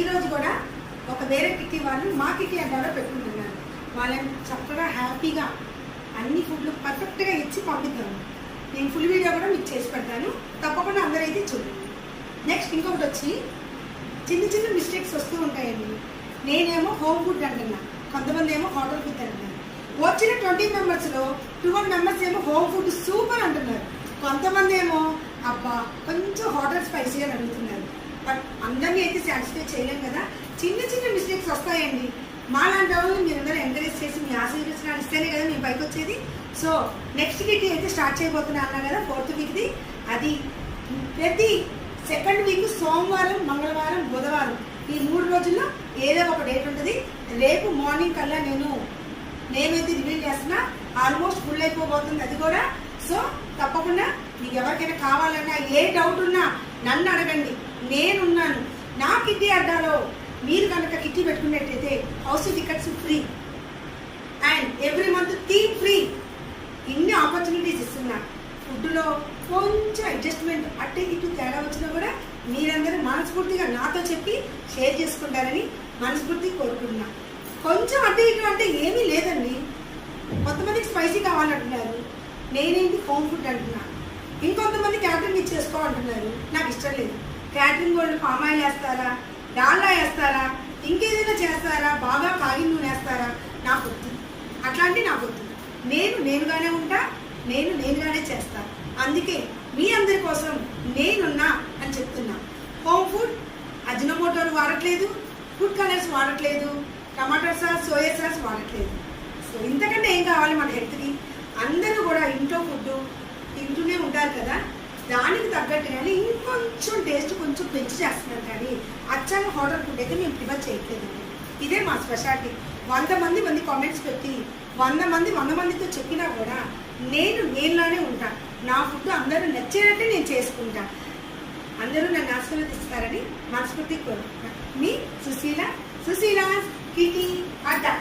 ఈరోజు కూడా ఒక వేరే కిట్టి వాళ్ళు మా కిట్టి అడ్డాలో పెట్టుకుంటున్నారు. వాళ్ళని చక్కగా హ్యాపీగా అన్ని ఫుడ్లు పర్ఫెక్ట్గా ఇచ్చి పంపిద్దాము. నేను ఫుల్ వీడియో కూడా మీకు చేసి పెడతాను, తప్పకుండా అందరైతే చూడండి. నెక్స్ట్ ఇంకొకటి వచ్చి చిన్న చిన్న మిస్టేక్స్ వస్తూ ఉంటాయండి. నేనేమో హోమ్ ఫుడ్ అంటున్నా, కొంతమంది ఏమో హోటల్ ఫుడ్ అంటున్నారు. వచ్చిన 20 మెంబర్స్లో 12 మెంబర్స్ ఏమో హోమ్ ఫుడ్ సూపర్ అంటున్నారు. కొంతమంది ఏమో అబ్బా కొంచెం హోటల్ స్పైసీ అని అడుగుతున్నారు. బట్ అందరినీ అయితే సాటిస్ఫై చేయలేం కదా, చిన్న చిన్న మిస్టేక్స్ వస్తాయండి. మాలాంటి వాళ్ళు మీరందరూ ఎంకరేజ్ చేసి మీ ఆశీర్వచనాలు ఇస్తేనే కదా మేము పైకి వచ్చేది. సో నెక్స్ట్ కిట్ అయితే స్టార్ట్ చేయబోతున్నా అన్నా కదా, 4th వీక్ది. అది ప్రతి 2nd వీక్ సోమవారం, మంగళవారం, బుధవారం ఈ 3 రోజుల్లో ఏదో ఒక డేట్ ఉంటుంది. రేపు మార్నింగ్ కల్లా నేమైతే రివీల్ చేస్తున్నా, ఆల్మోస్ట్ ఫుల్ అయిపోబోతుంది అది కూడా. సో తప్పకుండా మీకు ఎవరికైనా కావాలన్నా ఏ డౌట్ ఉన్నా నన్ను అడగండి, నేనున్నాను. నా కిట్టి అడ్డాలో మీరు కనుక కిట్టి పెట్టుకున్నట్టయితే house tickets free and every month theme free. ఇన్ని ఆపర్చునిటీస్ ఇస్తున్నా. ఫుడ్లో కొంచెం అడ్జస్ట్మెంట్ అట్టే ఇటు తేడా వచ్చినా కూడా మీరందరూ మనస్ఫూర్తిగా నాతో చెప్పి షేర్ చేసుకుంటారని మనస్ఫూర్తిగా కోరుకుంటున్నా. కొంచెం అటు ఇటు అంటే ఏమీ లేదండి. కొంతమందికి స్పైసీ కావాలంటున్నారు, నేనేంటి హోమ్ ఫుడ్ అంటున్నా. ఇంకొంతమంది క్యాటరింగ్ ఇచ్చేసుకోవాలంటున్నారు, నాకు ఇష్టం లేదు. క్యాటరింగ్ వాళ్ళు పామాయిల్ వేస్తారా, డాల్డా వేస్తారా, ఇంకేదైనా చేస్తారా, బాగా కాగిన నూనె వేస్తారా, నాకు వద్దు. అట్లాంటి నాకు వద్దు. నేనుగానే ఉంటా, నేనుగానే చేస్తా. అందుకే మీ అందరి కోసం నేనున్నా అని చెప్తున్నా. హోమ్ ఫుడ్ అజినోమోటోలు వాడట్లేదు, ఫుడ్ కలర్స్ వాడట్లేదు, టమాటో సాస్, సోయా సాస్ వాడట్లేదు. సో ఇంతకంటే ఏం కావాలి మన హెల్త్కి? అందరూ కూడా ఇంట్లో ఫుడ్ తింటూనే ఉంటారు కదా, దానికి తగ్గట్టుగానే ఇంకొంచెం టేస్ట్ కొంచెం పెంచి చేస్తున్నారు. కానీ అచ్చంగా హోటల్ ఫుడ్ అయితే మేము ప్రిఫర్ చేయట్లేదండి. ఇదే మా స్పెషాలిటీ. 100 మంది కామెంట్స్ పెట్టి 100 మందితో చెప్పినా కూడా నేనులానే ఉంటా. నా ఫుడ్ అందరూ నచ్చేటట్టే నేను చేసుకుంటా. అందరూ నన్ను ఆశీర్వదిస్తారని మనస్ఫూర్తిగా కోరుకుంటా. మీ సుశీల, సుశీల కిట్టి అడ్డా.